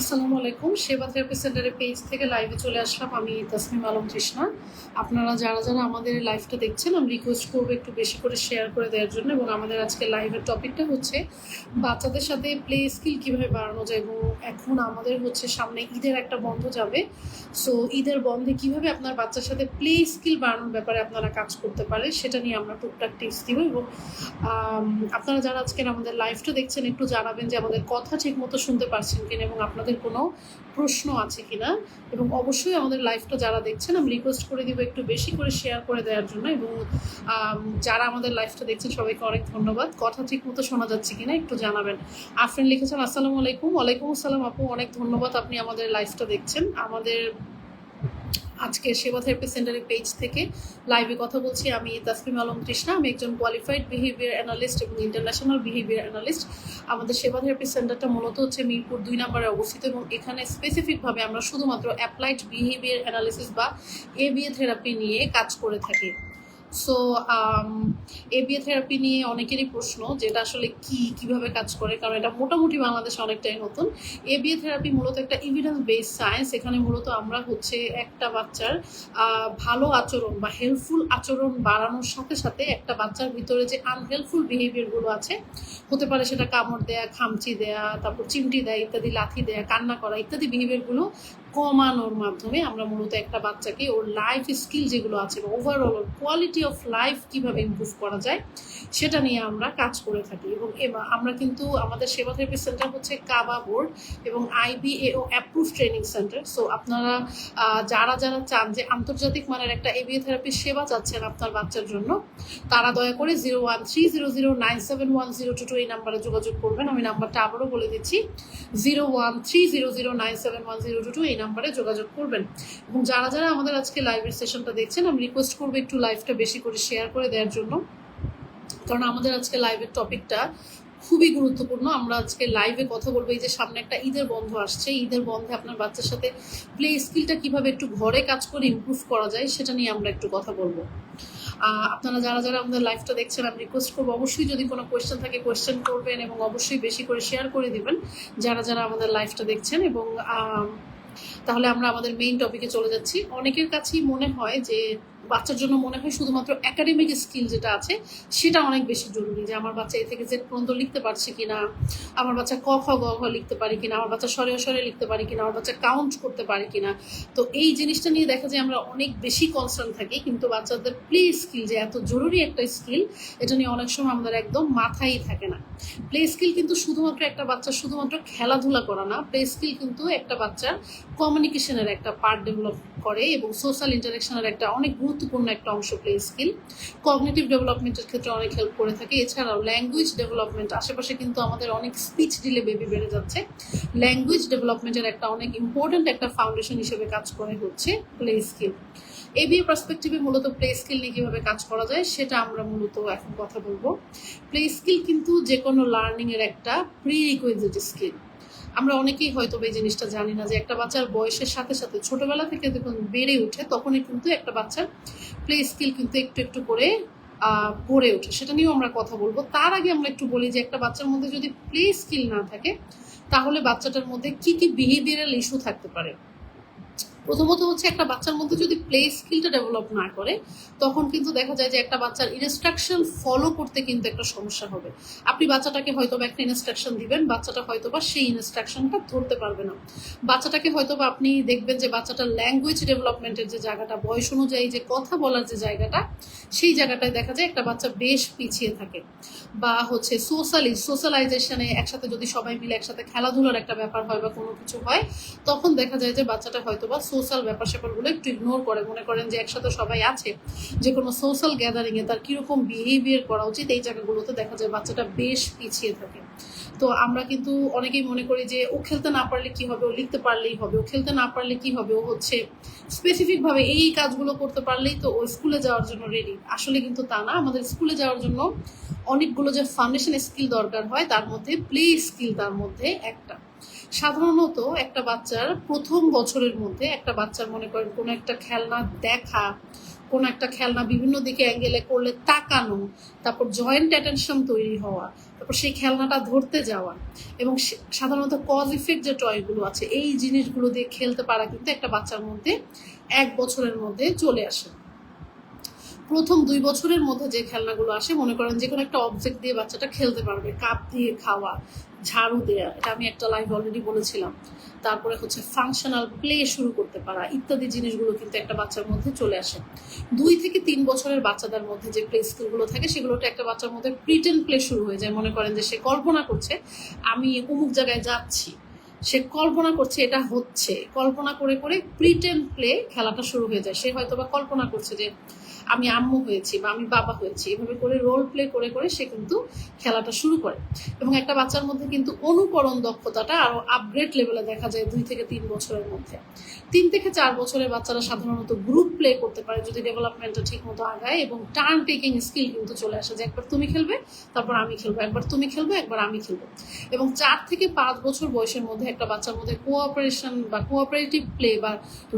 আসসালামু আলাইকুম। সেবা থেরাপি সেন্টারের পেজ থেকে লাইভে চলে আসলাম। আমি তাসমিম আলম তৃষ্ণা। আপনারা যারা আমাদের এই লাইভটা দেখছেন, আমি রিকোয়েস্ট করবো একটু বেশি করে শেয়ার করে দেওয়ার জন্য। এবং আমাদের আজকে লাইভের টপিকটা হচ্ছে বাচ্চাদের সাথে প্লে স্কিল কীভাবে বাড়ানো যায়। এবং এখন আমাদের হচ্ছে সামনে ঈদের একটা বন্ধ যাবে। সো ঈদের বন্ধে কীভাবে আপনার বাচ্চার সাথে প্লে স্কিল বাড়ানোর ব্যাপারে আপনারা কাজ করতে পারে, সেটা নিয়ে আমরা টুকটাক টিপস দিব। এবং আপনারা যারা আজকের আমাদের লাইভটা দেখছেন, একটু জানাবেন যে আমাদের কথা ঠিক মতো শুনতে পারছেন কিনা এবং আপনাদের কোনো প্রশ্ন আছে কিনা। এবং অবশ্যই আমাদের লাইভটা যারা দেখছেন, আমি রিকোয়েস্ট করে দিব একটু বেশি করে শেয়ার করে দেওয়ার জন্য। এবং যারা আমাদের লাইভটা দেখছেন সবাইকে অনেক ধন্যবাদ। কথা ঠিক মতো শোনা যাচ্ছে কিনা একটু জানাবেন। আফরিন লিখেছেন আসসালামু আলাইকুম। ওয়ালাইকুম আসসালাম আপু, অনেক ধন্যবাদ, আপনি আমাদের লাইভটা দেখছেন। আমাদের আজকে সেবা থেরাপি সেন্টারের পেজ থেকে লাইভে কথা বলছি। আমি তাসমিম আলম তৃষ্ণা। আমি একজন কোয়ালিফাইড বিহেভিয়ার অ্যানালিস্ট এবং ইন্টারন্যাশনাল বিহেভিয়ার অ্যানালিস্ট। আমাদের সেবা থেরাপি সেন্টারটা মূলত হচ্ছে মিরপুর 2 নম্বরে অবস্থিত। এবং এখানে স্পেসিফিকভাবে আমরা শুধুমাত্র অ্যাপ্লাইড বিহেভিয়ার অ্যানালিসিস বা এবিএ থেরাপি নিয়ে কাজ করে থাকি। সো এবিএ থেরাপি নিয়ে অনেকেরই প্রশ্ন, যেটা আসলে কিভাবে কাজ করে, কারণ এটা মোটামুটি বাংলাদেশে অনেকটাই নতুন। এবিএ থেরাপি মূলত একটা এভিডেন্স বেস সায়েন্স। এখানে মূলত আমরা হচ্ছে একটা বাচ্চার ভালো আচরণ বা হেল্পফুল আচরণ বাড়ানোর সাথে সাথে একটা বাচ্চার ভিতরে যে আনহেল্পফুল বিহেভিয়ারগুলো আছে, হতে পারে সেটা কামড় দেয়া, খামচি দেয়া, তারপর চিমটি দেয়া ইত্যাদি, লাথি দেয়া, কান্না করা ইত্যাদি বিহেভিয়ারগুলো কমানোর মাধ্যমে আমরা মূলত একটা বাচ্চাকে ওর লাইফ স্কিল যেগুলো আছে বা ওভারঅল কোয়ালিটি অফ লাইফ কীভাবে ইমপ্রুভ করা যায় সেটা নিয়ে আমরা কাজ করে থাকি। এবং আমরা কিন্তু আমাদের সেবা থেরাপি সেন্টার হচ্ছে কাবা বোর্ড এবং IBAO approve training centre. So আপনারা যারা চান যে আন্তর্জাতিক মানের একটা এবিএ থেরাপির সেবা চাচ্ছেন আপনার বাচ্চার জন্য, তারা দয়া করে 013009710222 এই নাম্বারে যোগাযোগ করবেন। আমি নাম্বারটা আবারও বলে দিচ্ছি, 013009710222 এই নাম্বারে যোগাযোগ করবেন। এবং যারা আমাদের আজকে লাইভের সেশনটা দেখছেন, আমি রিকোয়েস্ট করবো একটু লাইভটা বেশি করে শেয়ার করে দেওয়ার জন্য, কারণ আমাদের আজকে লাইভের টপিকটা খুবই গুরুত্বপূর্ণ। আমরা আজকে লাইভে কথা বলবো এই যে সামনে একটা ঈদের বন্ধ আসছে, ঈদের বন্ধে আপনার বাচ্চার সাথে প্লে স্কিলটা কিভাবে একটু ঘরে কাজ করে ইমপ্রুভ করা যায় সেটা নিয়ে আমরা একটু কথা বলবো। আপনারা যারা আমাদের লাইভটা দেখছেন, আমি রিকোয়েস্ট করবো অবশ্যই যদি কোনো কোয়েশ্চেন থাকে কোয়েশ্চেন করবেন এবং অবশ্যই বেশি করে শেয়ার করে দিবেন যারা আমাদের লাইভটা দেখছেন। এবং তাহলে আমরা আমাদের মেইন টপিকে চলে যাচ্ছি। অনেকের কাছেই মনে হয় যে বাচ্চার জন্য মনে হয় শুধুমাত্র একাডেমিক স্কিল যেটা আছে সেটা অনেক বেশি জরুরি, যে আমার বাচ্চা এ থেকে জেড পর্যন্ত লিখতে পারছে কিনা, আমার বাচ্চা ক খ গ ঘ লিখতে পারে কিনা, আমার বাচ্চা স্বরে লিখতে পারে কিনা, আমার বাচ্চা কাউন্ট করতে পারে কিনা। তো এই জিনিসটা নিয়ে দেখা যায় আমরা অনেক বেশি কনসার্ন থাকি, কিন্তু বাচ্চাদের প্লে স্কিল যে এত জরুরি একটা স্কিল, এটা নিয়ে অনেক সময় আমাদের একদম মাথায় থাকে না। প্লে স্কিল কিন্তু শুধুমাত্র একটা বাচ্চা শুধুমাত্র খেলাধুলা করা না, প্লে স্কিল কিন্তু একটা বাচ্চার কমিউনিকেশনের একটা পার্ট ডেভেলপ করে এবং সোশ্যাল ইন্টারাকশনের একটা অনেক গুরুত্বপূর্ণ একটা অংশ প্লে স্কিল। কগনিটিভ ডেভেলপমেন্টের ক্ষেত্রে অনেক হেল্প করে থাকে। এছাড়াও ল্যাঙ্গুয়েজ ডেভেলপমেন্ট, আশেপাশে কিন্তু আমাদের অনেক স্পিচ ডিলে বেবি বেড়ে যাচ্ছে, ল্যাঙ্গুয়েজ ডেভেলপমেন্টের একটা অনেক ইম্পর্ট্যান্ট একটা ফাউন্ডেশন হিসেবে কাজ করে হচ্ছে প্লে স্কিল। এবিএ পার্সপেক্টিভে মূলত প্লে স্কিল নিয়ে কীভাবে কাজ করা যায় সেটা আমরা মূলত এখন কথা বলবো। প্লে স্কিল কিন্তু যে কোনো লার্নিংয়ের একটা প্রি রিকুইজিট স্কিল। আমরা অনেকেই হয়তো এই জিনিসটা জানি না যে একটা বাচ্চার বয়সের সাথে সাথে ছোটবেলা থেকে যখন বেড়ে ওঠে তখনই কিন্তু একটা বাচ্চার প্লে স্কিল কিন্তু একটু করে গড়ে ওঠে। সেটা নিয়েও আমরা কথা বলবো। তার আগে আমরা একটু বলি যে একটা বাচ্চার মধ্যে যদি প্লে স্কিল না থাকে তাহলে বাচ্চাটার মধ্যে কি বিহেভিয়ারাল ইস্যু থাকতে পারে। প্রথমত হচ্ছে একটা বাচ্চার মধ্যে যদি প্লে স্কিলটা ডেভেলপ না করে তখন কিন্তু দেখা যায় যে একটা বাচ্চার ইনস্ট্রাকশন ফলো করতে কিন্তু একটা সমস্যা হবে। আপনি বাচ্চাটাকে হয়তো বা একটা ইনস্ট্রাকশন দিবেন, বাচ্চাটা হয়তো বা সেই ইনস্ট্রাকশনটা ধরতে পারবে না। বাচ্চাটাকে হয়তো বা আপনি দেখবেন যে বাচ্চাটার ল্যাঙ্গুয়েজ ডেভেলপমেন্টের যে জায়গাটা, বয়স অনুযায়ী যে কথা বলার যে জায়গাটা, সেই জায়গাটায় দেখা যায় একটা বাচ্চা বেশ পিছিয়ে থাকে। বা হচ্ছে সোশ্যালাইজেশনে একসাথে যদি সবাই মিলে একসাথে খেলাধুলার একটা ব্যাপার হয় বা কোনো কিছু হয়, তখন দেখা যায় যে বাচ্চাটা হয়তো বা সোশ্যাল ব্যাপার স্যাপারগুলো একটু ইগনোর করে, মনে করেন যে একসাথে সবাই আছে, যে কোনো সোশ্যাল গ্যাদারিংয়ে তার কীরকম বিহেভিয়ার করা উচিত এই জায়গাগুলোতে দেখা যায় বাচ্চাটা বেশ পিছিয়ে থাকে। তো আমরা কিন্তু অনেকেই মনে করি যে ও খেলতে না পারলে কি হবে, ও লিখতে পারলেই হবে, ও খেলতে না পারলে কি হবে, ও হচ্ছে স্পেসিফিকভাবে এই কাজগুলো করতে পারলেই তো ও স্কুলে যাওয়ার জন্য রেডি। আসলে কিন্তু তা না। আমাদের স্কুলে যাওয়ার জন্য অনেকগুলো যে ফাউন্ডেশন স্কিল দরকার হয়, তার মধ্যে প্লে স্কিল তার মধ্যে একটা। সাধারণত একটা বাচ্চার প্রথম বছরের মধ্যে একটা বাচ্চার মনে করেন কোনো একটা খেলনা দেখা, কোন একটা খেলনা বিভিন্ন দিকে অ্যাঙ্গেলে করলে তাকানো, তারপর জয়েন্ট অ্যাটেনশন তৈরি হওয়া, তারপর সেই খেলনাটা ধরতে যাওয়া, এবং সাধারণত কজ ইফেক্ট যে টয়গুলো আছে এই জিনিসগুলো দিয়ে খেলতে পারা কিন্তু একটা বাচ্চার মধ্যে 1 বছরের মধ্যে চলে আসে। প্রথম 2 বছরের মধ্যে যে খেলনাগুলো আসে, মনে করেন যে কোনো একটা অবজেক্ট দিয়ে বাচ্চাটা খেলতে পারবে, কাপ দিয়ে খাওয়া, ঝাড়ু দেওয়া, এটা আমি একটা লাইভ অলরেডি বলেছিলাম। তারপরে হচ্ছে ফাংশনাল প্লে শুরু করতে পারা, ইত্যাদি জিনিসগুলো কিন্তু একটা বাচ্চার মধ্যে চলে আসে। 2 থেকে 3 বছরের বাচ্চাদের মধ্যে যে প্লে স্কিলগুলো থাকে সেগুলোতে একটা বাচ্চার মধ্যে প্রিটেন্ড প্লে শুরু হয়ে যায়। মনে করেন যে সে কল্পনা করছে আমি অমুক জায়গায় যাচ্ছি, সে কল্পনা করছে এটা হচ্ছে, কল্পনা করে করে প্রিটেন্ড প্লে খেলাটা শুরু হয়ে যায়। সে হয়তো বা কল্পনা করছে যে আমি আম্মু হয়েছি বা আমি বাবা হয়েছি, এভাবে করে রোল প্লে করে করে সে কিন্তু খেলাটা শুরু করে। এবং একটা বাচ্চার মধ্যে কিন্তু অনুকরণ দক্ষতাটা আরো আপগ্রেড লেভেলে দেখা যায় 2 থেকে 3 বছরের মধ্যে। 3 থেকে 4 বছরের বাচ্চারা সাধারণত গ্রুপ প্লে করতে পারে যদি ডেভেলপমেন্টটা ঠিক মতো আগায়, এবং টার্ন টেকিং স্কিল কিন্তু চলে আসে যে একবার তুমি খেলবে, তারপর আমি খেলবো, একবার তুমি খেলবে, একবার আমি খেলবো। এবং 4 থেকে 5 বছর বয়সের মধ্যে একটা বাচ্চার মধ্যে কোঅপারেশন বা কোঅপারেটিভ প্লে বা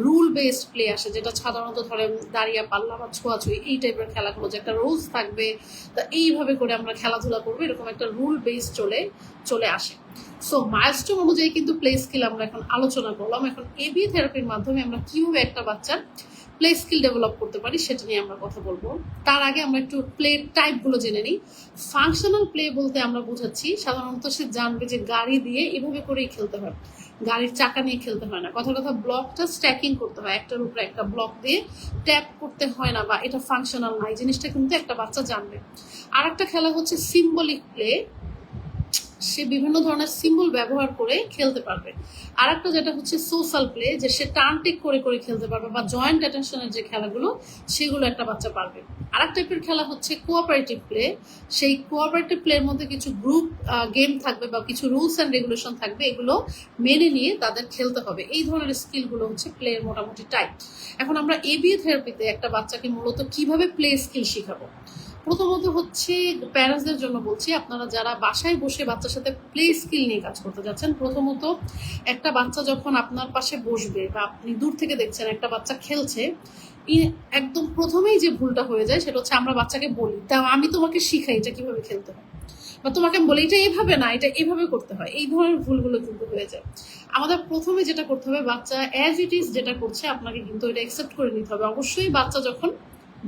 রুল বেসড প্লে আসে, যেটা সাধারণত ধরেন দাঁড়িয়ে পাল্লা বা ছোঁয়াছুঁই এই টাইপের খেলাগুলো, যে একটা রুলস থাকবে, তা এইভাবে করে আমরা খেলাধুলা করবো, এরকম একটা রুল বেস চলে আসে। সো মাইলস্টোন অনুযায়ী কিন্তু প্লে স্কিল আমরা এখন আলোচনা করলাম। এখন এবি থেরাপির মাধ্যমে আমরা কিভাবে একটা বাচ্চার প্লে স্কিল ডেভেলপ করতে পারি সেটা নিয়ে আমরা কথা বলবো। তার আগে আমরা একটু প্লে টাইপগুলো জেনে নিই। ফাংশনাল প্লে বলতে আমরা বোঝাচ্ছি সাধারণত সে জানবে যে গাড়ি দিয়ে এভাবে করেই খেলতে হয়, গাড়ির চাকা নিয়ে খেলতে হয় না। কথা ব্লকটা স্ট্যাকিং করতে হয়, একটার উপরে একটা ব্লক দিয়ে ট্যাপ করতে হয় না, বা এটা ফাংশনাল না, এই জিনিসটা কিন্তু একটা বাচ্চা জানবে। আর একটা খেলা হচ্ছে সিম্বলিক প্লে, সে বিভিন্ন ধরনের সিম্বল ব্যবহার করে খেলতে পারবে। আর একটা যেটা হচ্ছে সোশ্যাল প্লে, যে সে টার্ন টেক করে করে খেলতে পারবে, বা জয়েন্ট অ্যাটেনশনের যে খেলাগুলো সেগুলো একটা বাচ্চা পারবে। আর এক টাইপের খেলা হচ্ছে কোঅপারেটিভ প্লে, সেই কোঅপারেটিভ প্লের মধ্যে কিছু গ্রুপ গেম থাকবে বা কিছু রুলস অ্যান্ড রেগুলেশন থাকবে, এগুলো মেনে নিয়ে তাদের খেলতে হবে। এই ধরনের স্কিলগুলো হচ্ছে প্লের মোটামুটি টাইপ। এখন আমরা এবি থেরাপিতে একটা বাচ্চাকে মূলত কিভাবে প্লে স্কিল শেখাবো। প্রথমত হচ্ছে প্যারেন্টসদের জন্য বলছি, আপনারা যারা বাসায় বসে বাচ্চার সাথে প্লে স্কিল নিয়ে কাজ করতে যাচ্ছেন, প্রথমত একটা বাচ্চা যখন আপনার পাশে বসবে বা আপনি দূর থেকে দেখছেন একটা বাচ্চা খেলছে, একদম প্রথমেই যে ভুলটা হয়ে যায় সেটা হচ্ছে আমরা বাচ্চাকে বলি তাও আমি তোমাকে শিখাই এটা কিভাবে খেলতে হয়, বা তোমাকে বলি এটা এভাবে না, এটা এভাবে করতে হয়। এই ধরনের ভুলগুলো কিন্তু হয়ে যায়। আমাদের প্রথমে যেটা করতে হবে, বাচ্চা অ্যাজ ইট ইজ যেটা করছে আপনাকে কিন্তু এটা অ্যাকসেপ্ট করে নিতে হবে। অবশ্যই বাচ্চা যখন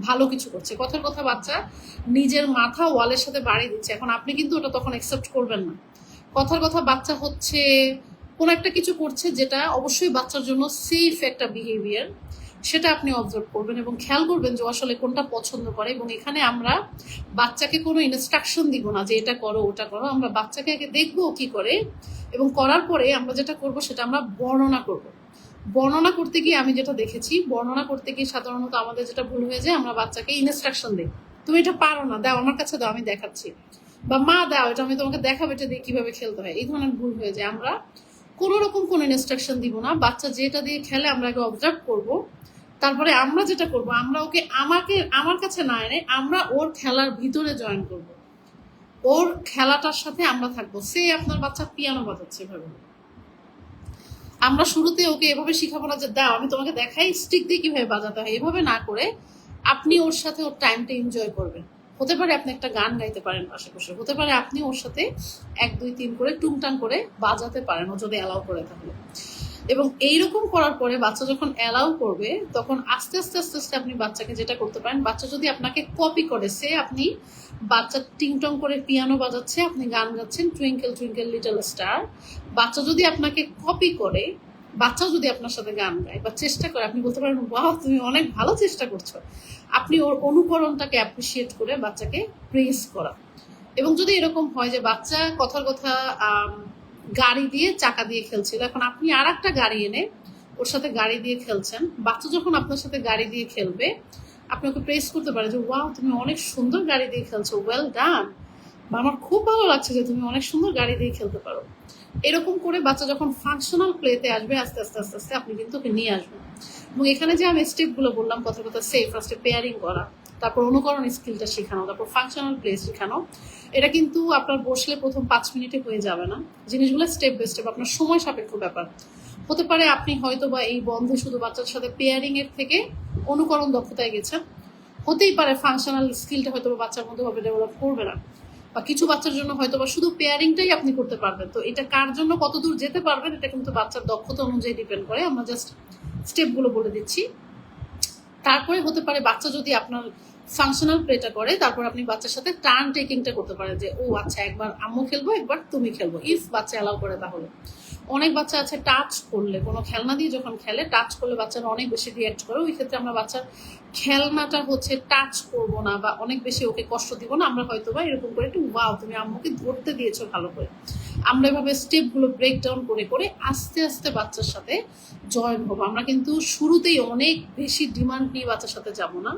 ভালো কিছু করছে, কথার কথা বাচ্চা নিজের মাথা ওয়ালের সাথে বাড়ি দিচ্ছে, এখন আপনি কিন্তু ওটা তখন অ্যাকসেপ্ট করবেন না। কথার কথা বাচ্চা হচ্ছে কোন একটা কিছু করছে যেটা অবশ্যই বাচ্চার জন্য সেফ একটা বিহেভিয়ার, সেটা আপনি অবজার্ভ করবেন এবং খেয়াল করবেন যে আসলে কোনটা পছন্দ করে। এবং এখানে আমরা বাচ্চাকে কোনো ইনস্ট্রাকশন দিব না যে এটা করো ওটা করো, আমরা বাচ্চাকে আগে দেখবো কি করে, এবং করার পরে আমরা যেটা করব সেটা আমরা বর্ণনা করব। বর্ণনা করতে গিয়ে আমি যেটা দেখেছি, বর্ণনা করতে গিয়ে সাধারণত আমাদের যেটা ভুল হয়ে যায়, আমরা বাচ্চাকে ইনস্ট্রাকশন দিই, তুমি এটা পারো না, দাও আমার কাছে দাও আমি দেখাচ্ছি, বা মা দাও এটা আমি তোমাকে দেখাবো, এটা দিয়ে কিভাবে খেলতে হয়। এই ধরনের ভুল হয়ে যায়। আমরা কোনো রকম কোনো ইনস্ট্রাকশন দিব না, বাচ্চা যেটা দিয়ে খেলে আমরা আগে অবজার্ভ করব, তারপরে আমরা যেটা করব, আমরা ওকে আমার কাছে না এনে আমরা ওর খেলার ভিতরে জয়েন করব, ওর খেলাটার সাথে আমরা থাকবো। সে আপনার বাচ্চা পিয়ানো বাজাচ্ছে এভাবে, আমরা শুরুতে ওকে এভাবে শিখাবো না যে দাও আমি তোমাকে দেখাই স্টিক দিয়ে কিভাবে বাজাতে হয়, এভাবে না করে আপনি ওর সাথে ওর টাইমটা এনজয় করবেন। হতে পারে আপনি একটা গান গাইতে পারেন পাশে বসে, হতে পারে আপনি ওর সাথে 1 2 3 করে টুংটাং করে বাজাতে পারেন, ও যদি অ্যালাউ করে তাহলে। এবং এইরকম করার পরে বাচ্চা যখন অ্যালাউ করবে তখন আস্তে আস্তে আস্তে আস্তে আপনি বাচ্চাকে যেটা করতে পারেন, বাচ্চা যদি আপনাকে কপি করে, সে আপনি বাচ্চা টিংটং করে পিয়ানো বাজাচ্ছে, আপনি গান গাচ্ছেন টুইঙ্কেল টুইঙ্কেল লিটল স্টার, বাচ্চা যদি আপনাকে কপি করে, বাচ্চাও যদি আপনার সাথে গান গায় বা চেষ্টা করে, আপনি বলতে পারেন বাহ তুমি অনেক ভালো চেষ্টা করছো। আপনি ওর অনুকরণটাকে অ্যাপ্রিসিয়েট করে বাচ্চাকে প্রেজ করা। এবং যদি এরকম হয় যে বাচ্চা কথার কথা গাড়ি দিয়ে চাকা দিয়ে খেলছিল, এখন আপনি আর একটা গাড়ি এনে ওর সাথে গাড়ি দিয়ে খেলছেন, বাচ্চা যখন আপনার সাথে গাড়ি দিয়ে খেলবে আপনি ওকে প্রেস করতে পারেন যে ওয়াও তুমি অনেক সুন্দর গাড়ি দিয়ে খেলছো, ওয়েল ডান, বা আমার খুব ভালো লাগছে যে তুমি অনেক সুন্দর গাড়ি দিয়ে খেলতে পারো। এরকম করে বাচ্চা যখন ফাংশনাল প্লেতে আসবে আস্তে আস্তে আস্তে আস্তে আপনি কিন্তু ওকে নিয়ে আসবেন। এবং এখানে যে আমি স্টেপগুলো বললাম, কথা সেফ, ফার্স্টে পেয়ারিং করা, তারপর অনুকরণ স্কিলটা শেখানো, তারপর ফাংশনাল প্লে শেখানো, এটা কিন্তু আপনার বসলে প্রথম 5 মিনিটে হয়ে যাবে না। জিনিসগুলো স্টেপ বাই স্টেপ, আপনার সময় সাপেক্ষ ব্যাপার। হতে পারে আপনি হয়তো বা এই বন্ধে শুধু বাচ্চার সাথে পেয়ারিং এর থেকে অনুকরণ দক্ষতায় গেছেন, হতেই পারে ফাংশনাল স্কিলটা হয়তো বাচ্চার মধ্যে ভাবে ডেভেলপ করবে না, বা কিছু বাচ্চার জন্য হয়তো বা শুধু পেয়ারিংটাই আপনি করতে পারবেন। তো এটা কার জন্য কত দূর যেতে পারবেন এটা কিন্তু বাচ্চার দক্ষতা অনুযায়ী ডিপেন্ড করে। আমরা জাস্ট স্টেপগুলো বলে দিচ্ছি। তারপরে হতে পারে বাচ্চা যদি আপনার ফাংশনাল প্লেটা করে, তারপর আপনি বাচ্চার সাথে টার্ন টেকিংটা করতে পারেন, যে ও আচ্ছা একবার আম্মু খেলবো একবার তুমি খেলবো, ইফ বাচ্চা অ্যালাউ করে তাহলে। অনেক বাচ্চা আছে টাচ করলে, কোনো খেলনা দিয়ে যখন খেলে টাচ করলে বাচ্চারা অনেক বেশি রিয়াক্ট করে, ওই ক্ষেত্রে আমরা বাচ্চার খেলনাটা হচ্ছে টাচ করবো না বা অনেক বেশি ওকে কষ্ট দিব না, আমরা হয়তো বা এরকম করে একটু ওয়াও তুমি আম্মুকে ধরতে দিয়েছো ভালো করে। আমরা এভাবে স্টেপগুলো ব্রেক ডাউন করে করে আস্তে আস্তে বাচ্চার সাথে জয়েন হবো। আমরা কিন্তু শুরুতেই অনেক বেশি ডিমান্ড নিয়ে বাচ্চার সাথে যাব না,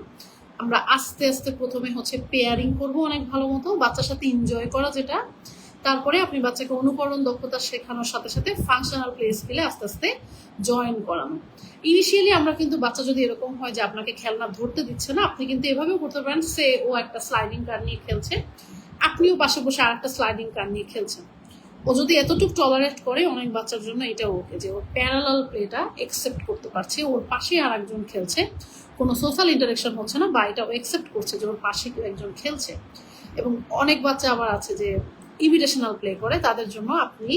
আমরা আস্তে আস্তে প্রথমে হচ্ছে পেয়ারিং করবো অনেক ভালো মতো বাচ্চার সাথে এনজয় করা যেটা, তারপরে আপনি বাচ্চাকে অনুকরণ দক্ষতা শেখানোর সাথে সাথে ফাংশনাল প্লে স্কিলে আস্তে আস্তে জয়েন করানো। ইনিশিয়ালি আমরা কিন্তু বাচ্চা যদি এরকম হয় যে আপনাকে খেলনা ধরতে দিচ্ছে না, আপনি কিন্তু এভাবেও করতে পারেন, সে ও একটা স্লাইডিং কার নিয়ে খেলছে, আপনিও পাশে বসে আর একটা স্লাইডিং কার নিয়ে খেলছেন। ও যদি এতটুকু টলারেট করে, অনেক বাচ্চার জন্য এটা ওকে, যে ও প্যারালাল প্লেটা একসেপ্ট করতে পারছে, ওর পাশে আর একজন খেলছে, কোনো সোশ্যাল ইন্টারাকশন হচ্ছে না, বা এটা ও একসেপ্ট করছে যে ওর পাশে কেউ একজন খেলছে। এবং অনেক বাচ্চা আবার আছে যে ইমিটেশনাল প্লে করে, তাদের জন্য আপনি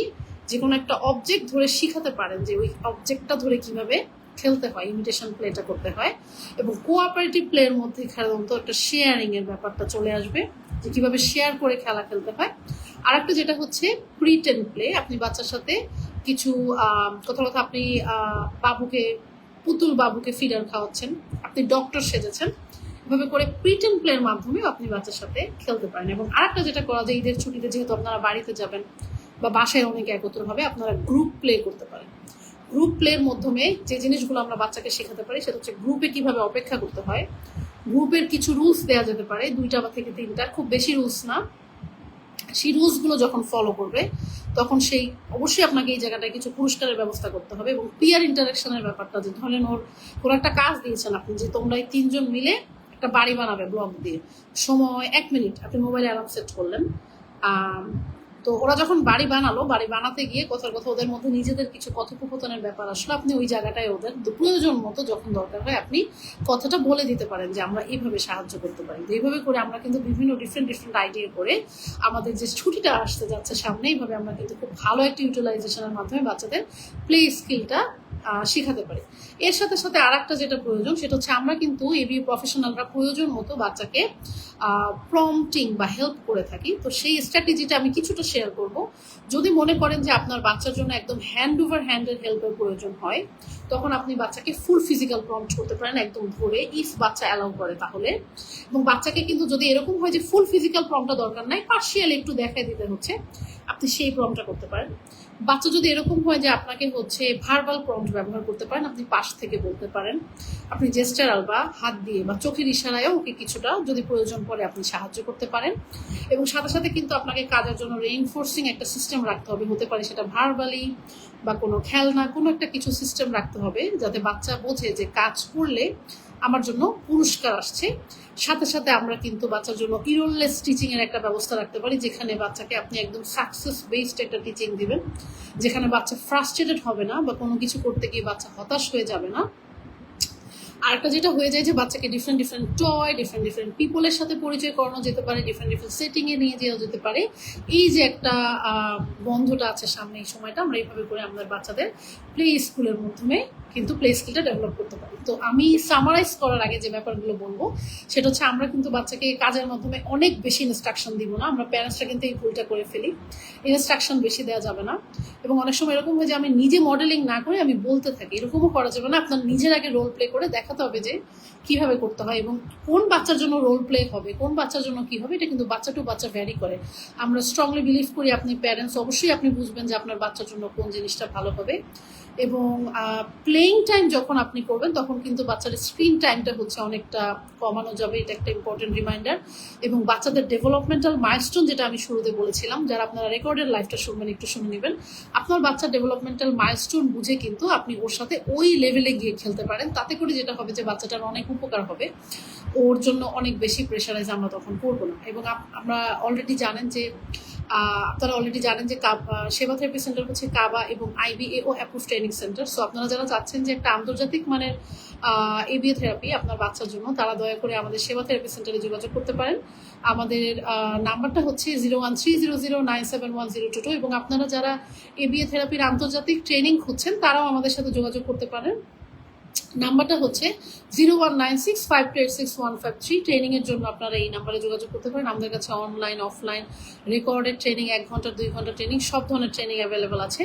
যে কোনো একটা অবজেক্ট ধরে শিখাতে পারেন যে ওই অবজেক্টটা ধরে কিভাবে খেলতে হয়, ইমিটেশন প্লেটা করতে হয়। এবং কোঅপারেটিভ প্লের মধ্যে সাধারণত একটা শেয়ারিং এর ব্যাপারটা চলে আসবে, যে কিভাবে শেয়ার করে খেলা খেলতে হয়। আর একটা যেটা হচ্ছে প্রিটেন্ড প্লে, আপনি বাচ্চার সাথে কিছু কথা কথা আপনি বাবুকে ফিডার খাওয়াচ্ছেন, আপনি ডক্টর সেজেছেন, এভাবে করে প্রিটেন্ড প্লের মাধ্যমে আপনি বাচ্চার সাথে খেলতে পারেন। এবং আরেকটা যেটা করা যায়, ঈদের ছুটিতে যেহেতু আপনারা বাড়িতে যাবেন বা বাসায় অনেকে একত্র হবে, আপনারা গ্রুপ প্লে করতে পারেন। গ্রুপ প্লের মাধ্যমে যে জিনিসগুলো আমরা বাচ্চাকে শেখাতে পারি সেটা হচ্ছে গ্রুপে কিভাবে অপেক্ষা করতে হয়, গ্রুপের কিছু রুলস দেওয়া যেতে পারে, 2টা বা থেকে 3টা, খুব বেশি রুলস না। সেই রুলসগুলো যখন ফলো করবে তখন সেই অবশ্যই আপনাকে এই জায়গাটায় কিছু পুরস্কারের ব্যবস্থা করতে হবে। এবং পিয়ার ইন্টারাকশনের ব্যাপারটা, যে ধরেন ওর একটা কাজ দিয়েছেন আপনি, যে তোমরা এই 3জন মিলে একটা বাড়ি বানাবে ব্লক দিয়ে, সময় 1 মিনিট, আপনি মোবাইলে অ্যালার্ম সেট করলেন। তো ওরা যখন বাড়ি বানাতে গিয়ে কথার কথা ওদের মধ্যে নিজেদের কিছু কথোপকথনের ব্যাপার আসলে, আপনি ওই জায়গাটায় ওদের প্রয়োজন মতো যখন দরকার হয় আপনি কথাটা বলে দিতে পারেন যে আমরা এইভাবে সাহায্য করতে পারি। তো এইভাবে করে আমরা কিন্তু বিভিন্ন ডিফারেন্ট আইডিয়া করে আমাদের যে ছুটিটা আসতে যাচ্ছে সামনে, এইভাবে আমরা কিন্তু খুব ভালো একটা ইউটিলাইজেশনের মাধ্যমে বাচ্চাদের প্লে স্কিলটা শেখাতে পারি। এর সাথে সাথে আর একটা যেটা প্রয়োজন সেটা হচ্ছে, আমরা কিন্তু এবিএ প্রফেশনালরা প্রয়োজন মতো বাচ্চাকে প্রম্পটিং বা হেল্প করে থাকি। তো সেই স্ট্র্যাটেজিটা আমি কিছুটা শেয়ার করব। যদি মনে করেন যে আপনার বাচ্চার জন্য একদম হ্যান্ড ওভার হ্যান্ডের হেল্পের প্রয়োজন হয়, তখন আপনি বাচ্চাকে ফুল ফিজিক্যাল প্রম্পট করতে পারেন একদম ধরে, ইফ বাচ্চা অ্যালাউ করে তাহলে। এবং বাচ্চাকে কিন্তু যদি এরকম হয় যে ফুল ফিজিক্যাল প্রম্পটটা দরকার নাই, পার্শিয়াল একটু দেখাই দিতে হচ্ছে, আপনি সেই প্রম্পটটা করতে পারেন। বাচ্চা যদি এরকম হয় যে আপনাকে হচ্ছে ভার্বাল প্রম্পট ব্যবহার করতে পারেন, আপনি পাশ থেকে বলতে পারেন, আপনি জেস্টারাল বা হাত দিয়ে বা চোখের ইশারায়ও ওকে কিছুটা যদি প্রয়োজন পড়ে আপনি সাহায্য করতে পারেন। এবং সাথে সাথে কিন্তু আপনাকে কাজের জন্য রেইনফোর্সিং একটা সিস্টেম রাখতে হবে, হতে পারে সেটা ভার্বালি বা কোনো খেলনা, কোনো একটা কিছু সিস্টেম রাখতে হবে, যাতে বাচ্চা বোঝে যে কাজ করলে আমার জন্য পুরস্কার আসছে। সাথে সাথে আমরা কিন্তু বাচ্চার জন্য ইরোললেস টিচিং এর একটা ব্যবস্থা রাখতে পারি, যেখানে বাচ্চাকে আপনি একদম সাকসেস বেসড একটা টিচিং দিবেন, যেখানে বাচ্চা ফ্রাস্ট্রেটেড হবে না বা কোনো কিছু করতে গিয়ে বাচ্চা হতাশ হয়ে যাবে না। আর একটা যেটা হয়ে যায় যে বাচ্চাকে ডিফারেন্ট টয়, ডিফারেন্ট পিপলের সাথে পরিচয় করানো যেতে পারে, ডিফারেন্ট সেটিং এ নিয়ে যাওয়া যেতে পারে। এই যে একটা বন্ধটা আছে সামনে, এই সময়টা আমরা এইভাবে করে আমাদের বাচ্চাদের প্লে স্কুলের মাধ্যমে কিন্তু প্লে স্কিলটা ডেভেলপ করতে পারি। তো আমি সামারাইজ করার আগে যে ব্যাপারগুলো বলবো সেটা হচ্ছে, আমরা কিন্তু বাচ্চাকে কাজের মাধ্যমে অনেক বেশি ইনস্ট্রাকশন দিব না, আমরা প্যারেন্টসরা কিন্তু এই ভুলটা করে ফেলি, ইনস্ট্রাকশন বেশি দেওয়া যাবে না। এবং অনেক সময় এরকম হয় যে আমি নিজে মডেলিং না করে আমি বলতে থাকি, এরকমও করা যাবে না। আপনার নিজের আগে রোল প্লে করে দেখাতে হবে যে কিভাবে করতে হয় এবং কোন বাচ্চার জন্য রোল প্লে হবে, কোন বাচ্চার জন্য কি হবে, এটা কিন্তু বাচ্চা টু বাচ্চা ভ্যারি করে। আমরা স্ট্রংলি বিলিভ করি আপনি প্যারেন্টস অবশ্যই আপনি বুঝবেন যে আপনার বাচ্চার জন্য কোন জিনিসটা ভালো হবে। এবং প্লেইং টাইম যখন আপনি করবেন তখন কিন্তু বাচ্চার স্ক্রিন টাইমটা হচ্ছে অনেকটা কমানো যাবে, এটা একটা ইম্পর্টেন্ট রিমাইন্ডার। এবং বাচ্চাদের ডেভেলপমেন্টাল মাইলস্টোন, যেটা আমি শুরুতে বলেছিলাম, যারা আপনারা রেকর্ডের লাইফটা শুনবেন একটু শুনে নেবেন, আপনার বাচ্চার ডেভেলপমেন্টাল মাইলস্টোন বুঝে কিন্তু আপনি ওর সাথে ওই লেভেলে গিয়ে খেলতে পারেন। তাতে করে যেটা হবে যে বাচ্চাটার অনেক উপকার হবে, ওর জন্য অনেক বেশি প্রেশারাইজ আমরা তখন করবো না। এবং আমরা অলরেডি জানেন যে আপনারা অলরেডি জানেন যে সেবা থেরাপি সেন্টার হচ্ছে কাবা এবং IBAO approve training centre. So আপনারা যারা চাচ্ছেন যে একটা আন্তর্জাতিক মানের ABA থেরাপি আপনার বাচ্চার জন্য, তারা দয়া করে আমাদের সেবা থেরাপি সেন্টারে যোগাযোগ করতে পারেন। আমাদের নাম্বারটা হচ্ছে 013009711022 এবং আপনারা যারা ABA থেরাপির আন্তর্জাতিক ট্রেনিং খুঁজছেন তারাও আমাদের সাথে যোগাযোগ করতে পারেন। নাম্বারটা হচ্ছে 019652866153। ট্রেনিংয়ের জন্য আপনারা এই নাম্বারে যোগাযোগ করতে পারেন। আমাদের কাছে অনলাইন অফলাইন রেকর্ডেড ট্রেনিং, 1 ঘন্টা 2 ঘন্টা ট্রেনিং, সব ধরনের ট্রেনিং অ্যাভেলেবেল আছে।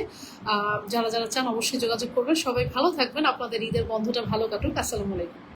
যারা যারা চান অবশ্যই যোগাযোগ করবেন। সবাই ভালো থাকবেন, আপনাদের ঈদের বন্ধটা ভালো কাটুক। আসসালামু আলাইকুম।